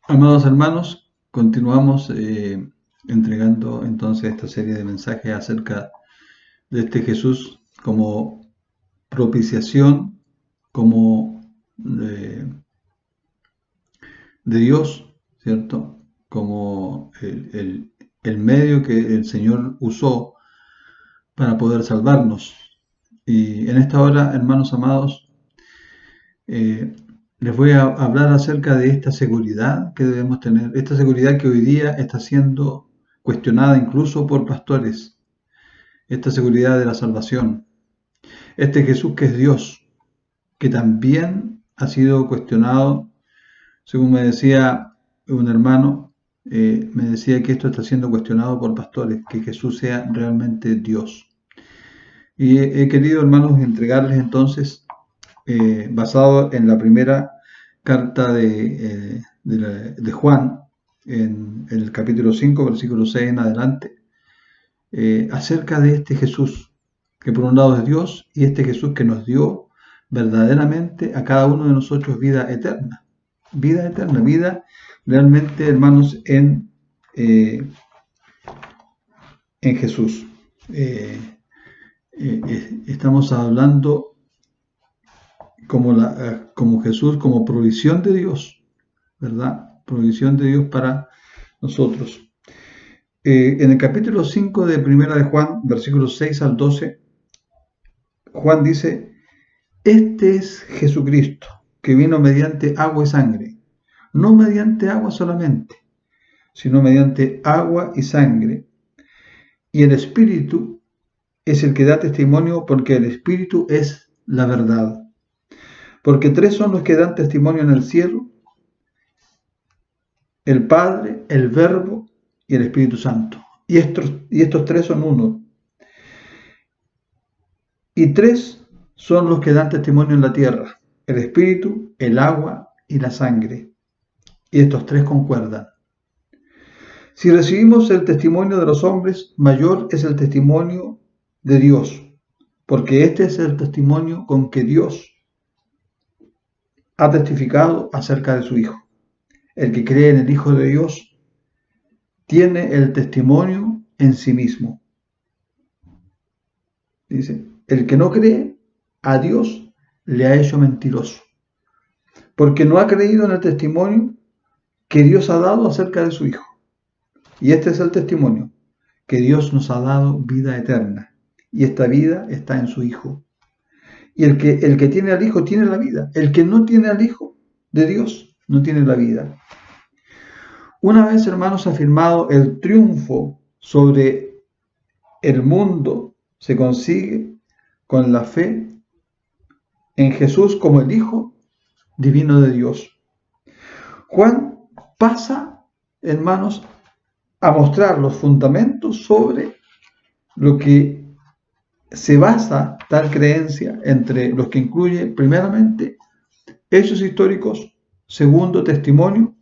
Amados hermanos, continuamos entregando entonces esta serie de mensajes acerca de este Jesús como propiciación, como de Dios, ¿cierto? Como el medio que el Señor usó para poder salvarnos. Y en esta hora, hermanos amados, eh, les voy a hablar acerca de esta seguridad que debemos tener, esta seguridad que hoy día está siendo cuestionada incluso por pastores, esta seguridad de la salvación, este Jesús que es Dios, que también ha sido cuestionado, según me decía un hermano, me decía que esto está siendo cuestionado por pastores, que Jesús sea realmente Dios. Y he querido, hermanos, entregarles entonces basado en la primera carta de Juan, en el capítulo 5, versículo 6 en adelante, acerca de este Jesús, que por un lado es Dios, y este Jesús que nos dio verdaderamente a cada uno de nosotros vida eterna, vida realmente, hermanos, en Jesús. Estamos hablando como Jesús, como provisión de Dios, ¿verdad? Provisión de Dios para nosotros. En el capítulo 5 de Primera de Juan, versículos 6 al 12, Juan dice, este es Jesucristo, que vino mediante agua y sangre, no mediante agua solamente, sino mediante agua y sangre. Y el Espíritu es el que da testimonio, porque el Espíritu es la verdad. Porque tres son los que dan testimonio en el cielo: el Padre, el Verbo y el Espíritu Santo. Y estos tres son uno. Y tres son los que dan testimonio en la tierra: el Espíritu, el agua y la sangre. Y estos tres concuerdan. Si recibimos el testimonio de los hombres, mayor es el testimonio de Dios, porque este es el testimonio con que Dios ha testificado acerca de su Hijo. El que cree en el Hijo de Dios tiene el testimonio en sí mismo. Dice, el que no cree a Dios le ha hecho mentiroso, porque no ha creído en el testimonio que Dios ha dado acerca de su Hijo. Y este es el testimonio, que Dios nos ha dado vida eterna, y esta vida está en su Hijo. Y el que tiene al Hijo tiene la vida. El que no tiene al Hijo de Dios no tiene la vida. Una vez, hermanos, afirmado el triunfo sobre el mundo, se consigue con la fe en Jesús como el Hijo divino de Dios. Juan pasa, hermanos, a mostrar los fundamentos sobre lo que se basa tal creencia, entre los que incluye, primeramente, hechos históricos, segundo, testimonio,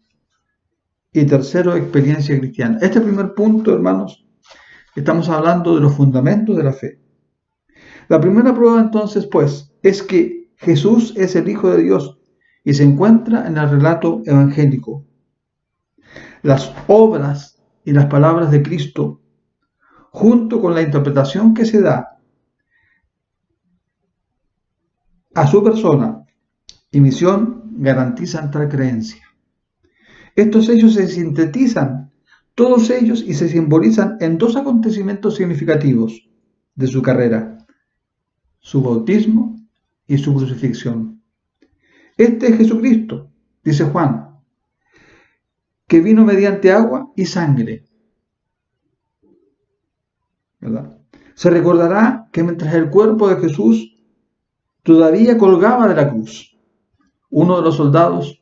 y tercero, experiencia cristiana. Este primer punto, hermanos, estamos hablando de los fundamentos de la fe. La primera prueba, entonces, pues, es que Jesús es el Hijo de Dios y se encuentra en el relato evangélico. Las obras y las palabras de Cristo, junto con la interpretación que se da a su persona y misión, garantizan tal creencia. Estos hechos se sintetizan, todos ellos, y se simbolizan en dos acontecimientos significativos de su carrera: su bautismo y su crucifixión. Este es Jesucristo, dice Juan, que vino mediante agua y sangre, ¿verdad? Se recordará que mientras el cuerpo de Jesús todavía colgaba de la cruz, uno de los soldados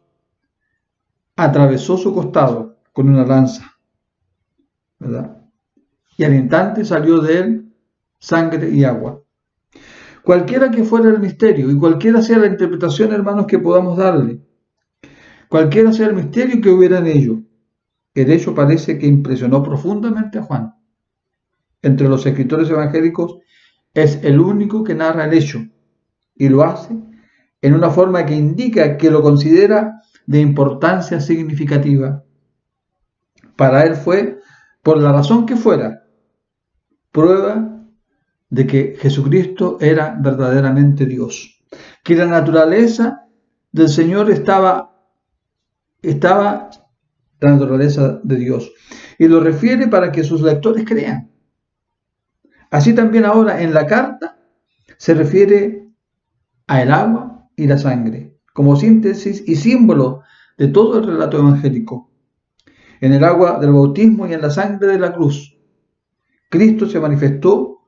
atravesó su costado con una lanza, ¿verdad? Y al instante salió de él sangre y agua. Cualquiera que fuera el misterio y cualquiera sea la interpretación, hermanos, que podamos darle, cualquiera sea el misterio que hubiera en ello, el hecho parece que impresionó profundamente a Juan. Entre los escritores evangélicos es el único que narra el hecho, y lo hace en una forma que indica que lo considera de importancia significativa. Para él fue, por la razón que fuera, prueba de que Jesucristo era verdaderamente Dios, que la naturaleza del Señor estaba la naturaleza de Dios, y lo refiere para que sus lectores crean. Así también ahora en la carta se refiere al agua y la sangre, como síntesis y símbolo de todo el relato evangélico. En el agua del bautismo y en la sangre de la cruz, Cristo se manifestó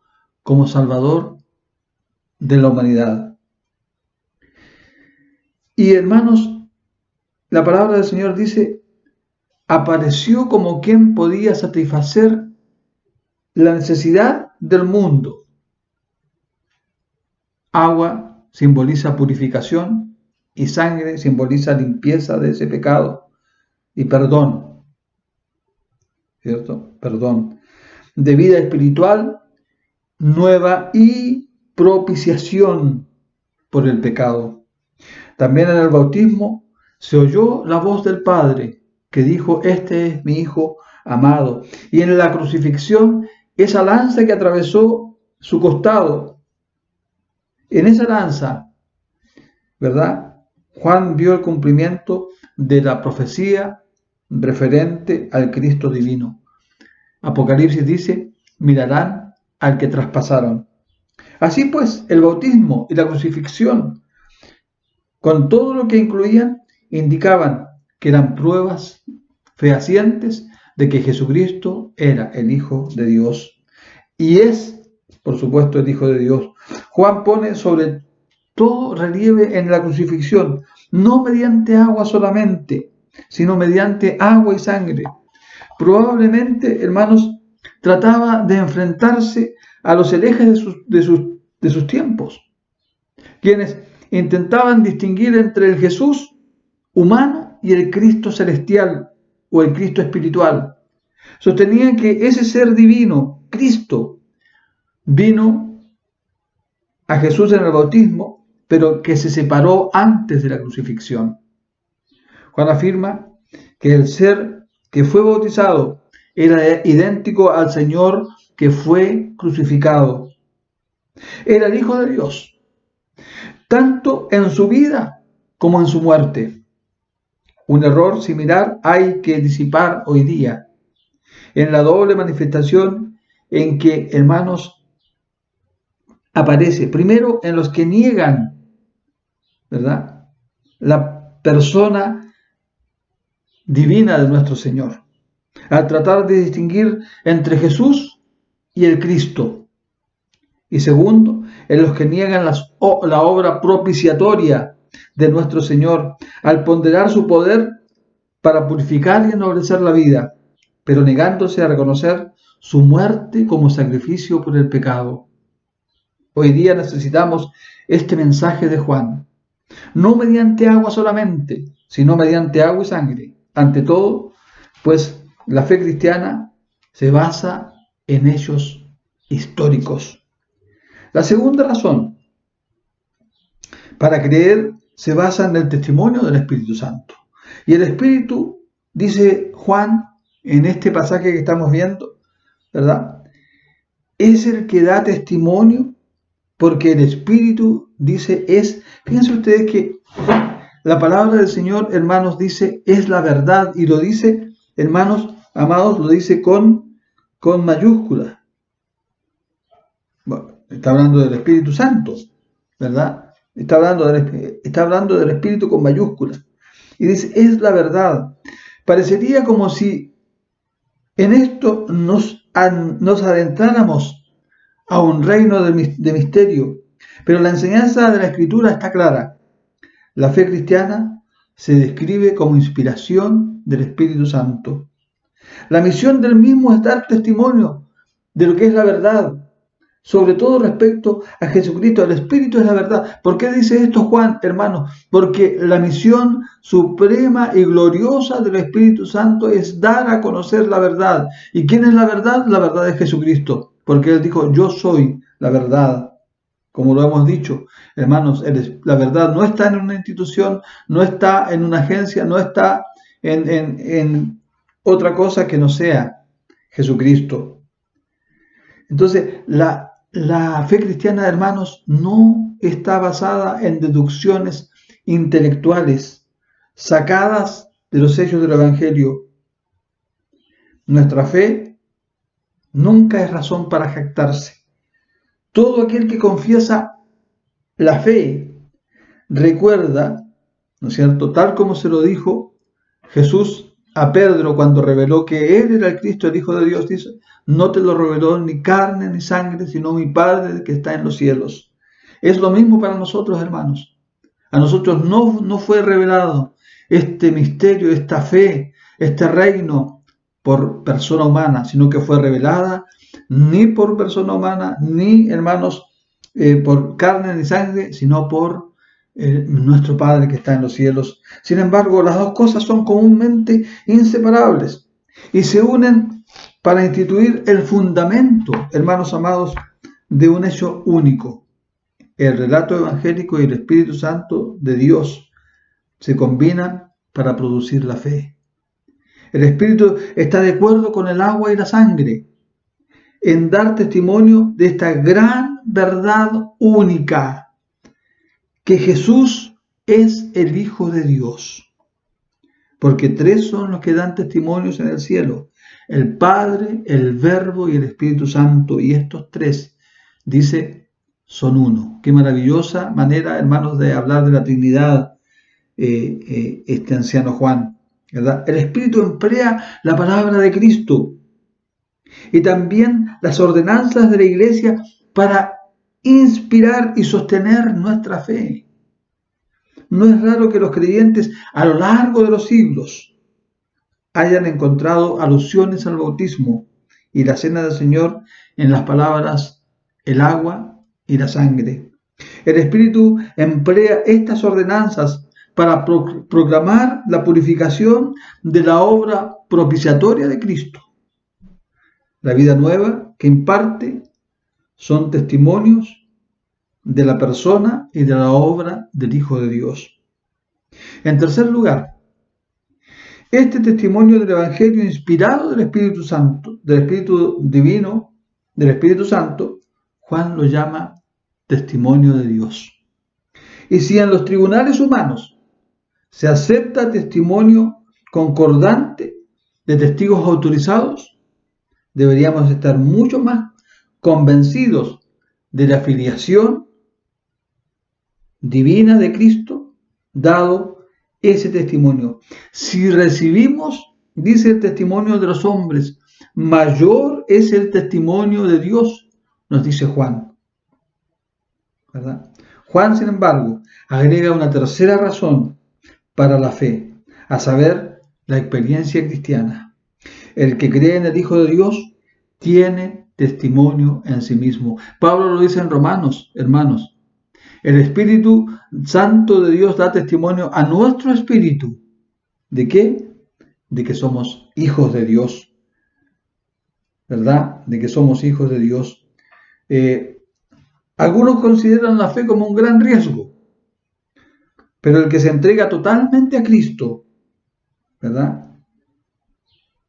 como Salvador de la humanidad. Y hermanos, la palabra del Señor dice, apareció como quien podía satisfacer la necesidad del mundo. Agua simboliza purificación y sangre simboliza limpieza de ese pecado y perdón, ¿cierto? Perdón. De vida espiritual nueva y propiciación por el pecado. También en el bautismo se oyó la voz del Padre que dijo, este es mi Hijo amado. Y en la crucifixión, esa lanza que atravesó su costado, en esa lanza, ¿verdad? Juan vio el cumplimiento de la profecía referente al Cristo divino. Apocalipsis dice, mirarán al que traspasaron. Así pues, el bautismo y la crucifixión, con todo lo que incluían, indicaban que eran pruebas fehacientes de que Jesucristo era el Hijo de Dios. Y es, por supuesto, el Hijo de Dios. Juan pone sobre todo relieve en la crucifixión, no mediante agua solamente, sino mediante agua y sangre. Probablemente, hermanos, trataba de enfrentarse a los herejes de sus tiempos, quienes intentaban distinguir entre el Jesús humano y el Cristo celestial o el Cristo espiritual. Sostenían que ese ser divino, Cristo, vino a Jesús en el bautismo, pero que se separó antes de la crucifixión. Juan afirma que el ser que fue bautizado era idéntico al Señor que fue crucificado. Era el Hijo de Dios, tanto en su vida como en su muerte. Un error similar hay que disipar hoy día en la doble manifestación en que, hermanos, aparece primero en los que niegan, ¿verdad?, la persona divina de nuestro Señor, al tratar de distinguir entre Jesús y el Cristo. Y segundo, en los que niegan la obra propiciatoria de nuestro Señor, al ponderar su poder para purificar y ennoblecer la vida, pero negándose a reconocer su muerte como sacrificio por el pecado. Hoy día necesitamos este mensaje de Juan, no mediante agua solamente, sino mediante agua y sangre. Ante todo, pues la fe cristiana se basa en hechos históricos. La segunda razón para creer se basa en el testimonio del Espíritu Santo. Y el Espíritu, dice Juan en este pasaje que estamos viendo, ¿verdad?, es el que da testimonio, porque el Espíritu, dice, fíjense ustedes que la palabra del Señor, hermanos, dice, es la verdad, y lo dice, hermanos, amados, lo dice con mayúsculas. Bueno, está hablando del Espíritu Santo, ¿verdad? Está hablando del Espíritu con mayúsculas. Y dice, es la verdad. Parecería como si en esto nos adentráramos a un reino de misterio, pero la enseñanza de la Escritura está clara. La fe cristiana se describe como inspiración del Espíritu Santo. La misión del mismo es dar testimonio de lo que es la verdad, sobre todo respecto a Jesucristo. El Espíritu es la verdad. ¿Por qué dice esto Juan, hermanos? Porque la misión suprema y gloriosa del Espíritu Santo es dar a conocer la verdad. ¿Y quién es la verdad? La verdad es Jesucristo. Porque Él dijo, yo soy la verdad. Como lo hemos dicho, hermanos, la verdad no está en una institución, no está en una agencia, no está en otra cosa que no sea Jesucristo. Entonces, la fe cristiana, hermanos, no está basada en deducciones intelectuales sacadas de los hechos del Evangelio. Nuestra fe nunca es razón para jactarse. Todo aquel que confiesa la fe recuerda, ¿no es cierto?, tal como se lo dijo Jesús a Pedro cuando reveló que él era el Cristo, el Hijo de Dios, dice, no te lo reveló ni carne ni sangre, sino mi Padre que está en los cielos. Es lo mismo para nosotros, hermanos. A nosotros no fue revelado este misterio, esta fe, este reino por persona humana, sino que fue revelada ni por persona humana, ni, hermanos, por carne ni sangre, sino por nuestro Padre que está en los cielos. Sin embargo, las dos cosas son comúnmente inseparables y se unen para instituir el fundamento, hermanos amados, de un hecho único. El relato evangélico y el Espíritu Santo de Dios se combinan para producir la fe. El Espíritu está de acuerdo con el agua y la sangre en dar testimonio de esta gran verdad única, que Jesús es el Hijo de Dios. Porque tres son los que dan testimonios en el cielo: el Padre, el Verbo y el Espíritu Santo. Y estos tres, dice, son uno. Qué maravillosa manera, hermanos, de hablar de la Trinidad este anciano Juan, ¿verdad? El Espíritu emplea la palabra de Cristo y también las ordenanzas de la Iglesia para inspirar y sostener nuestra fe. No es raro que los creyentes a lo largo de los siglos hayan encontrado alusiones al bautismo y la cena del Señor en las palabras el agua y la sangre. El Espíritu emplea estas ordenanzas para proclamar la purificación de la obra propiciatoria de Cristo. La vida nueva que imparte son testimonios de la persona y de la obra del Hijo de Dios. En tercer lugar, este testimonio del Evangelio inspirado del Espíritu Santo, del Espíritu Divino, del Espíritu Santo, Juan lo llama testimonio de Dios. Y si en los tribunales humanos se acepta testimonio concordante de testigos autorizados, deberíamos estar mucho más convencidos de la filiación divina de Cristo, dado ese testimonio. Si recibimos, dice el testimonio de los hombres, mayor es el testimonio de Dios, nos dice Juan, ¿verdad? Juan, sin embargo, agrega una tercera razón para la fe, a saber, la experiencia cristiana. El que cree en el Hijo de Dios tiene testimonio en sí mismo. Pablo lo dice en Romanos, hermanos. El Espíritu Santo de Dios da testimonio a nuestro espíritu. ¿De qué? De que somos hijos de Dios. ¿Verdad? De que somos hijos de Dios. Algunos consideran la fe como un gran riesgo, pero el que se entrega totalmente a Cristo, ¿verdad?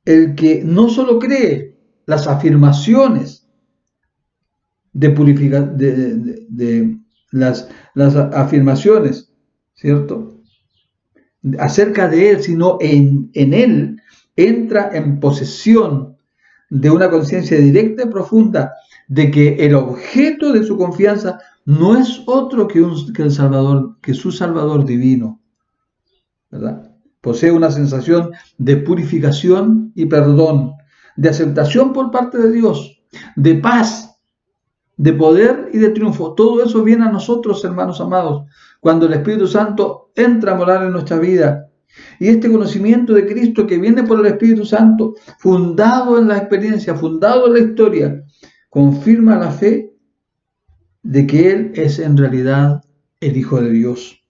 El que no solo cree las afirmaciones las afirmaciones, ¿cierto?, acerca de Él, sino en Él entra en posesión de una conciencia directa y profunda de que el objeto de su confianza no es otro que su Salvador divino, ¿verdad? Posee una sensación de purificación y perdón, de aceptación por parte de Dios, de paz, de poder y de triunfo. Todo eso viene a nosotros, hermanos amados, cuando el Espíritu Santo entra a morar en nuestra vida. Y este conocimiento de Cristo que viene por el Espíritu Santo, fundado en la experiencia, fundado en la historia, confirma la fe de que Él es en realidad el Hijo de Dios.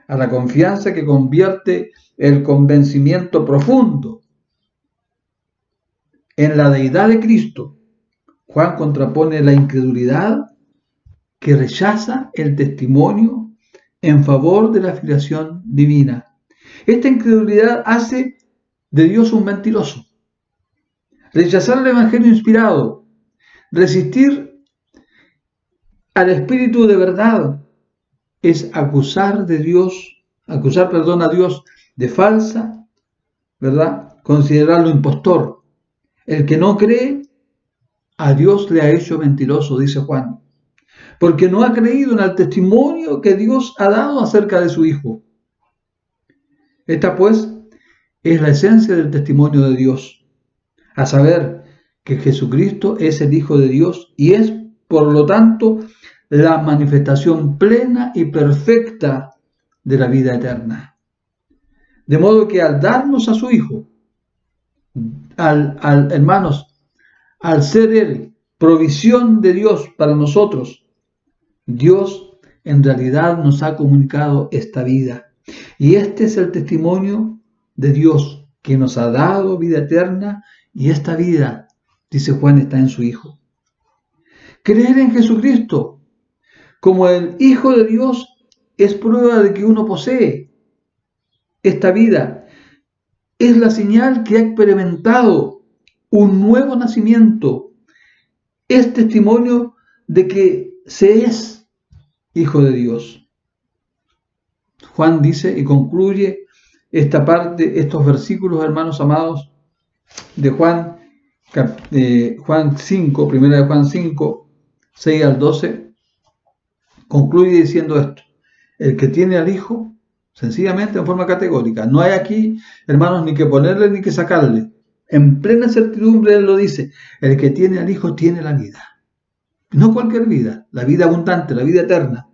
A la confianza que convierte el convencimiento profundo en la deidad de Cristo, Juan contrapone la incredulidad que rechaza el testimonio en favor de la filiación divina. Esta incredulidad hace de Dios un mentiroso. Rechazar el Evangelio inspirado, resistir al Espíritu de verdad, es acusar a Dios de falsa, ¿verdad? Considerarlo impostor. El que no cree, a Dios le ha hecho mentiroso, dice Juan, porque no ha creído en el testimonio que Dios ha dado acerca de su Hijo. Esta, pues, es la esencia del testimonio de Dios, a saber que Jesucristo es el Hijo de Dios y es, por lo tanto, la manifestación plena y perfecta de la vida eterna. De modo que al darnos a su Hijo, hermanos, al ser Él provisión de Dios para nosotros, Dios en realidad nos ha comunicado esta vida. Y este es el testimonio de Dios, que nos ha dado vida eterna, y esta vida, dice Juan, está en su Hijo. Creer en Jesucristo como el Hijo de Dios es prueba de que uno posee esta vida. Es la señal que ha experimentado un nuevo nacimiento. Es testimonio de que se es Hijo de Dios. Juan dice y concluye esta parte, estos versículos, hermanos amados, de Juan 5, primera de Juan 5, 6 al 12, concluye diciendo esto: el que tiene al Hijo, sencillamente en forma categórica, no hay aquí, hermanos, ni que ponerle ni que sacarle, en plena certidumbre él lo dice: el que tiene al Hijo tiene la vida. No cualquier vida, la vida abundante, la vida eterna.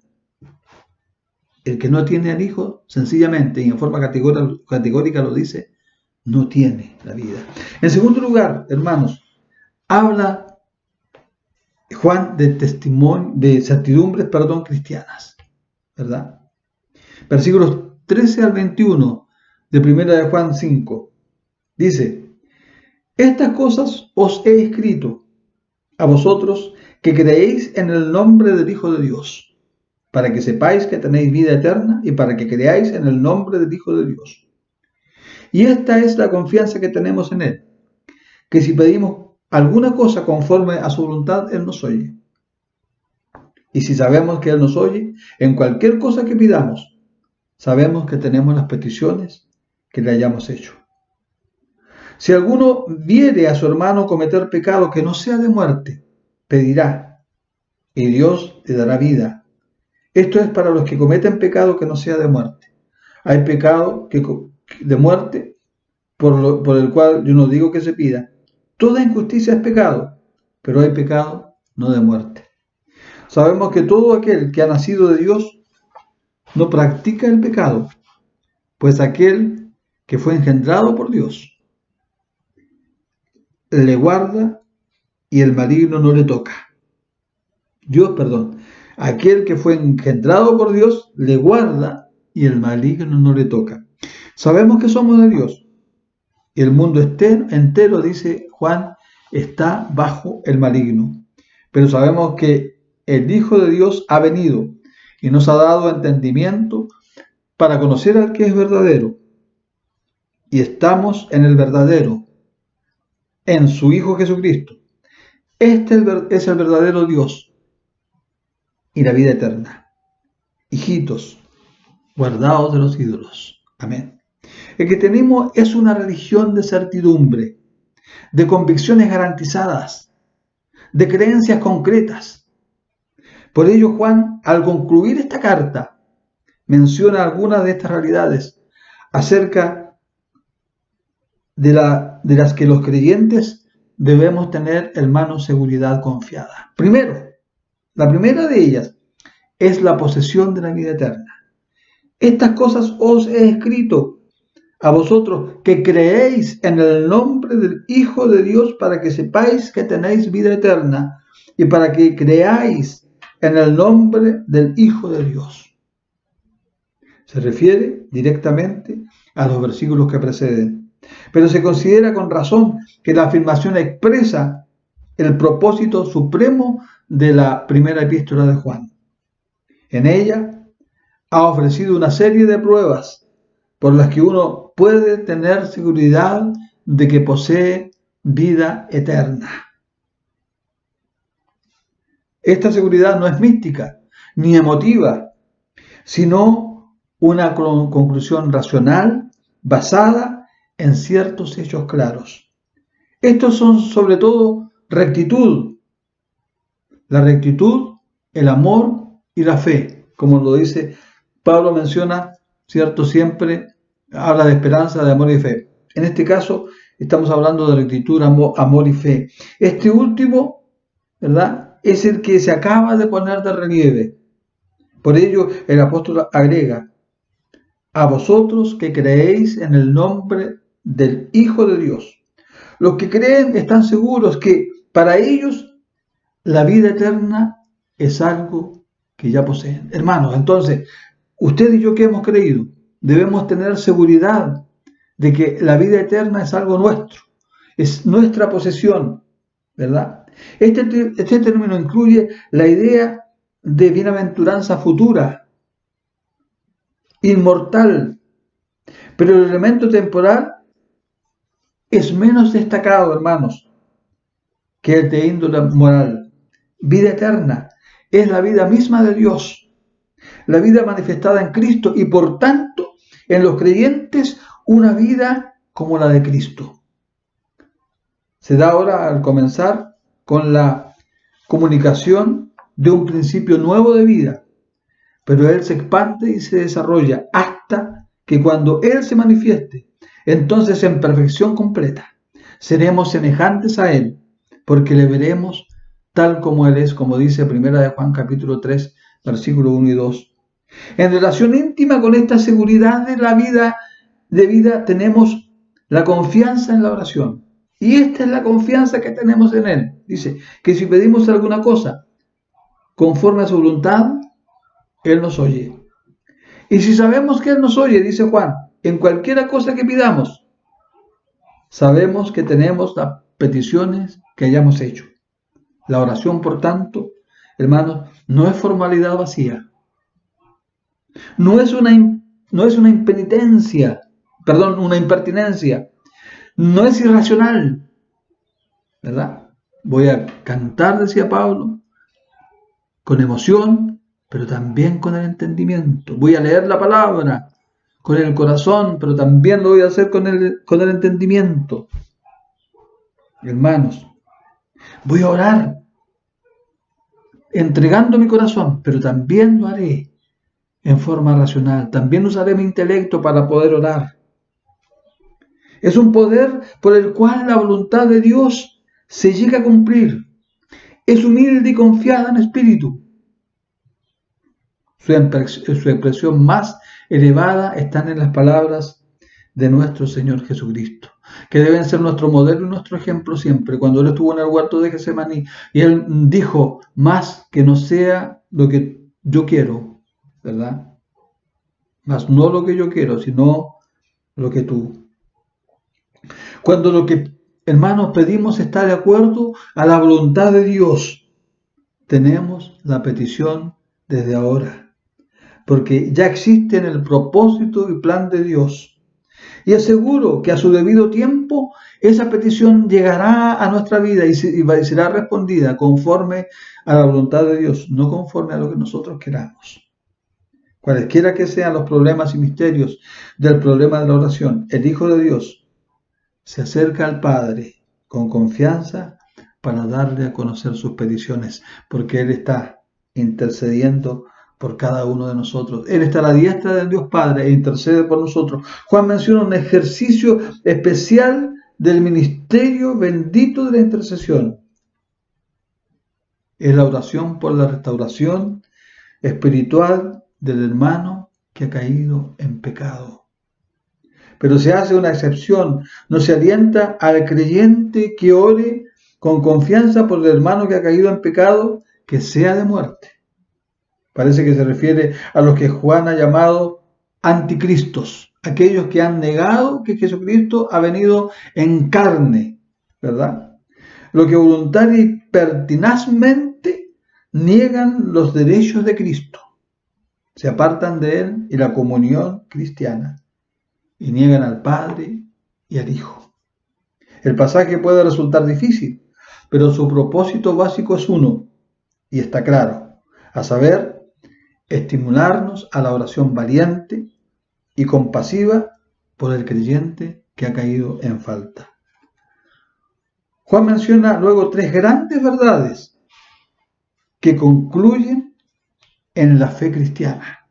El que no tiene al Hijo, sencillamente y en forma categórica lo dice, no tiene la vida. En segundo lugar, hermanos, habla Juan de certidumbres, cristianas, ¿verdad? Versículos 13 al 21 de primera de Juan 5, dice: estas cosas os he escrito a vosotros que creéis en el nombre del Hijo de Dios, para que sepáis que tenéis vida eterna y para que creáis en el nombre del Hijo de Dios. Y esta es la confianza que tenemos en Él, que si pedimos alguna cosa conforme a su voluntad, Él nos oye. Y si sabemos que Él nos oye, en cualquier cosa que pidamos, sabemos que tenemos las peticiones que le hayamos hecho. Si alguno viere a su hermano cometer pecado que no sea de muerte, pedirá, y Dios le dará vida. Esto es para los que cometen pecado que no sea de muerte. Hay pecado de muerte por el cual yo no digo que se pida. Toda injusticia es pecado, pero hay pecado no de muerte. Sabemos que todo aquel que ha nacido de Dios no practica el pecado, pues aquel que fue engendrado por Dios le guarda y el maligno no le toca. Aquel que fue engendrado por Dios le guarda y el maligno no le toca. Sabemos que somos de Dios y el mundo entero, dice Juan, está bajo el maligno. Pero sabemos que el Hijo de Dios ha venido y nos ha dado entendimiento para conocer al que es verdadero. Y estamos en el verdadero, en su Hijo Jesucristo. Este es el verdadero Dios y la vida eterna. Hijitos, guardaos de los ídolos. Amén. El que tenemos es una religión de certidumbre, de convicciones garantizadas, de creencias concretas. Por ello, Juan, al concluir esta carta, menciona algunas de estas realidades acerca de las que los creyentes debemos tener, hermanos, seguridad confiada. Primero, la primera de ellas es la posesión de la vida eterna. Estas cosas os he escrito a vosotros que creéis en el nombre del Hijo de Dios, para que sepáis que tenéis vida eterna y para que creáis en el nombre del Hijo de Dios. Se refiere directamente a los versículos que preceden, pero se considera con razón que la afirmación expresa el propósito supremo de la primera epístola de Juan. En ella ha ofrecido una serie de pruebas por las que uno puede tener seguridad de que posee vida eterna. Esta seguridad no es mística ni emotiva, sino una conclusión racional basada en ciertos hechos claros. Estos son sobre todo rectitud, la rectitud, el amor y la fe, como lo dice Pablo, menciona, cierto, siempre habla de esperanza, de amor y fe. En este caso estamos hablando de rectitud, amor y fe. Este último, ¿verdad?, es el que se acaba de poner de relieve. Por ello el apóstol agrega: a vosotros que creéis en el nombre del Hijo de Dios. Los que creen están seguros que para ellos la vida eterna es algo que ya poseen. Hermanos, entonces, usted y yo que hemos creído, debemos tener seguridad de que la vida eterna es algo nuestro, es nuestra posesión, ¿verdad? Este término incluye la idea de bienaventuranza futura, inmortal, pero el elemento temporal es menos destacado, hermanos, que el de índole moral. Vida eterna es la vida misma de Dios, la vida manifestada en Cristo y por tanto en los creyentes una vida como la de Cristo. Se da ahora al comenzar con la comunicación de un principio nuevo de vida, pero Él se expande y se desarrolla hasta que cuando Él se manifieste, entonces en perfección completa, seremos semejantes a Él, porque le veremos tal como Él es, como dice 1 de Juan capítulo 3, versículo 1 y 2. En relación íntima con esta seguridad de la vida, tenemos la confianza en la oración. Y esta es la confianza que tenemos en Él. Dice que si pedimos alguna cosa conforme a su voluntad, Él nos oye. Y si sabemos que Él nos oye, dice Juan, en cualquier cosa que pidamos, sabemos que tenemos las peticiones que hayamos hecho. La oración, por tanto, hermanos, no es formalidad vacía. No es una impertinencia. No es irracional, ¿verdad? Voy a cantar, decía Pablo, con emoción, pero también con el entendimiento. Voy a leer la palabra con el corazón, pero también lo voy a hacer con el entendimiento. Hermanos, voy a orar entregando mi corazón, pero también lo haré en forma racional. También usaré mi intelecto para poder orar. Es un poder por el cual la voluntad de Dios se llega a cumplir. Es humilde y confiada en espíritu. Su expresión más elevada están en las palabras de nuestro Señor Jesucristo, que deben ser nuestro modelo y nuestro ejemplo siempre. Cuando Él estuvo en el huerto de Getsemaní y Él dijo: más que no sea lo que yo quiero, ¿verdad? Más no lo que yo quiero, sino lo que tú. Cuando lo que, hermanos, pedimos está de acuerdo a la voluntad de Dios, tenemos la petición desde ahora, porque ya existe en el propósito y plan de Dios. Y es seguro que a su debido tiempo esa petición llegará a nuestra vida y será respondida conforme a la voluntad de Dios, no conforme a lo que nosotros queramos. Cualesquiera que sean los problemas y misterios del problema de la oración, el Hijo de Dios se acerca al Padre con confianza para darle a conocer sus peticiones, porque Él está intercediendo por cada uno de nosotros. Él está a la diestra del Dios Padre e intercede por nosotros. Juan menciona un ejercicio especial del ministerio bendito de la intercesión. Es la oración por la restauración espiritual del hermano que ha caído en pecado. Pero se hace una excepción, no se alienta al creyente que ore con confianza por el hermano que ha caído en pecado, que sea de muerte. Parece que se refiere a los que Juan ha llamado anticristos, aquellos que han negado que Jesucristo ha venido en carne, ¿verdad? Los que voluntaria y pertinazmente niegan los derechos de Cristo. se apartan de Él y la comunión cristiana y niegan al Padre y al Hijo. El pasaje puede resultar difícil, pero su propósito básico es uno, y está claro, a saber, estimularnos a la oración valiente y compasiva por el creyente que ha caído en falta. Juan menciona luego tres grandes verdades que concluyen en la fe cristiana.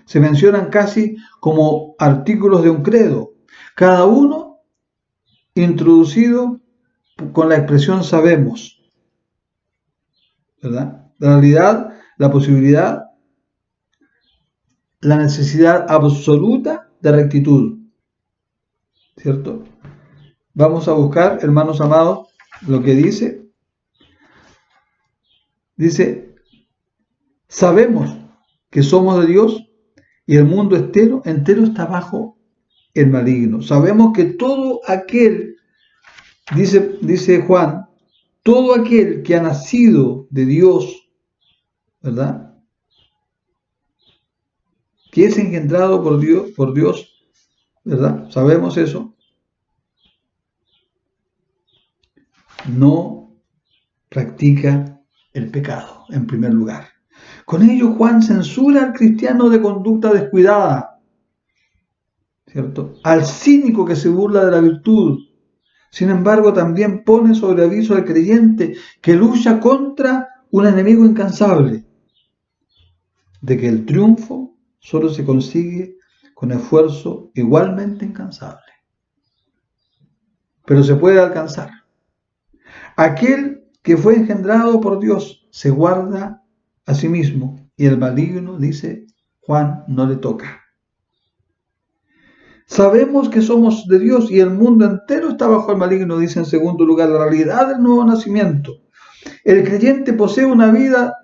Se mencionan casi como artículos de un credo, cada uno introducido con la expresión sabemos, ¿verdad? La realidad, la posibilidad, la necesidad absoluta de rectitud, ¿cierto? Vamos a buscar, hermanos amados, lo que dice. Dice, sabemos que somos de Dios y el mundo entero está bajo el maligno. Sabemos que todo aquel, dice Juan, todo aquel que ha nacido de Dios, ¿verdad? Que es engendrado por Dios, ¿verdad? Sabemos eso. No practica el pecado, en primer lugar. Con ello, Juan censura al cristiano de conducta descuidada, ¿cierto? Al cínico que se burla de la virtud. Sin embargo, también pone sobre aviso al creyente que lucha contra un enemigo incansable, de que el triunfo solo se consigue con esfuerzo igualmente incansable. Pero se puede alcanzar. Aquel que fue engendrado por Dios se guarda a sí mismo y el maligno, dice Juan, no le toca. Sabemos que somos de Dios y el mundo entero está bajo el maligno, dice en segundo lugar, la realidad del nuevo nacimiento. El creyente posee una vida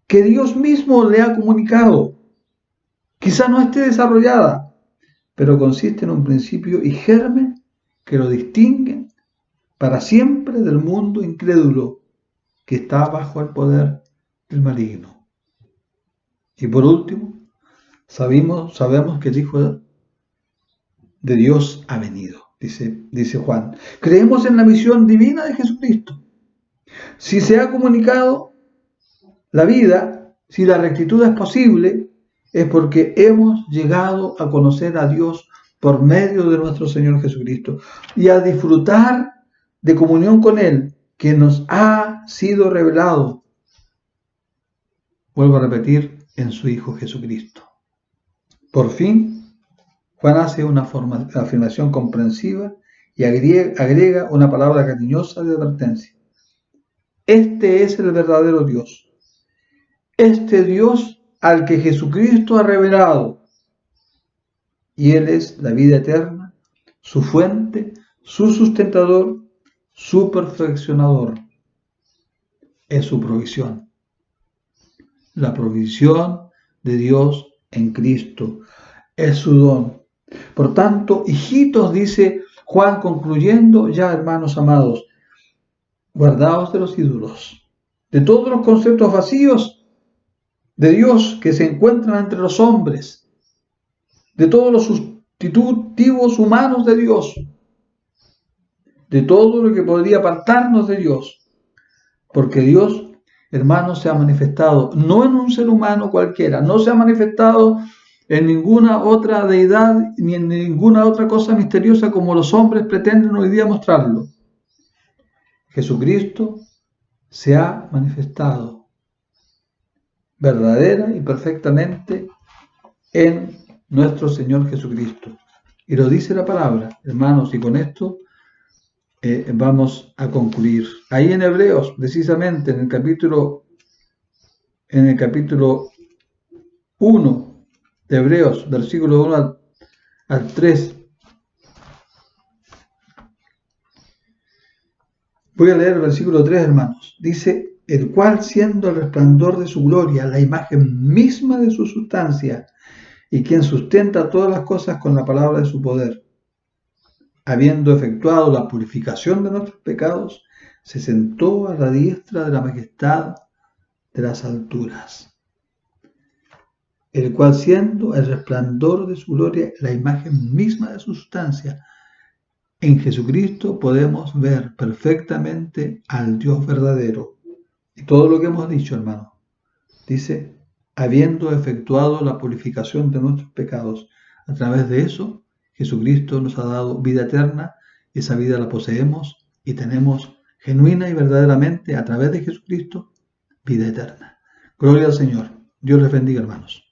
que Dios mismo le ha comunicado. Quizá no esté desarrollada, pero consiste en un principio y germen que lo distinguen para siempre del mundo incrédulo que está bajo el poder del maligno. Y por último, sabemos que el Hijo de Dios ha venido, dice Juan. Creemos en la misión divina de Jesucristo. Si se ha comunicado la vida, si la rectitud es posible, es porque hemos llegado a conocer a Dios por medio de nuestro Señor Jesucristo y a disfrutar de comunión con Él, que nos ha sido revelado, vuelvo a repetir, en su Hijo Jesucristo. Por fin, Juan hace una afirmación comprensiva y agrega una palabra cariñosa de advertencia. Este es el verdadero Dios. Este Dios al que Jesucristo ha revelado. Y Él es la vida eterna, su fuente, su sustentador, su perfeccionador. Es su provisión. La provisión de Dios en Cristo es su don. Por tanto, hijitos, dice Juan concluyendo ya, hermanos amados, guardaos de los ídolos, de todos los conceptos vacíos de Dios que se encuentran entre los hombres, de todos los sustitutivos humanos de Dios, de todo lo que podría apartarnos de Dios, porque Dios, hermanos, se ha manifestado no en un ser humano cualquiera, no se ha manifestado en ninguna otra deidad ni en ninguna otra cosa misteriosa como los hombres pretenden hoy día mostrarlo. Jesucristo se ha manifestado verdadera y perfectamente en nuestro Señor Jesucristo. Y lo dice la palabra, hermanos, y con esto vamos a concluir. Ahí en Hebreos, precisamente en el capítulo 1 de Hebreos, versículo 1 al 3. Voy a leer el versículo 3, hermanos. Dice, el cual siendo el resplandor de su gloria, la imagen misma de su sustancia, y quien sustenta todas las cosas con la palabra de su poder, habiendo efectuado la purificación de nuestros pecados, se sentó a la diestra de la majestad de las alturas. el cual siendo el resplandor de su gloria, la imagen misma de su sustancia, en Jesucristo podemos ver perfectamente al Dios verdadero. Y todo lo que hemos dicho, hermano, dice, habiendo efectuado la purificación de nuestros pecados, a través de eso, Jesucristo nos ha dado vida eterna, esa vida la poseemos y tenemos genuina y verdaderamente, a través de Jesucristo, vida eterna. Gloria al Señor. Dios les bendiga, hermanos.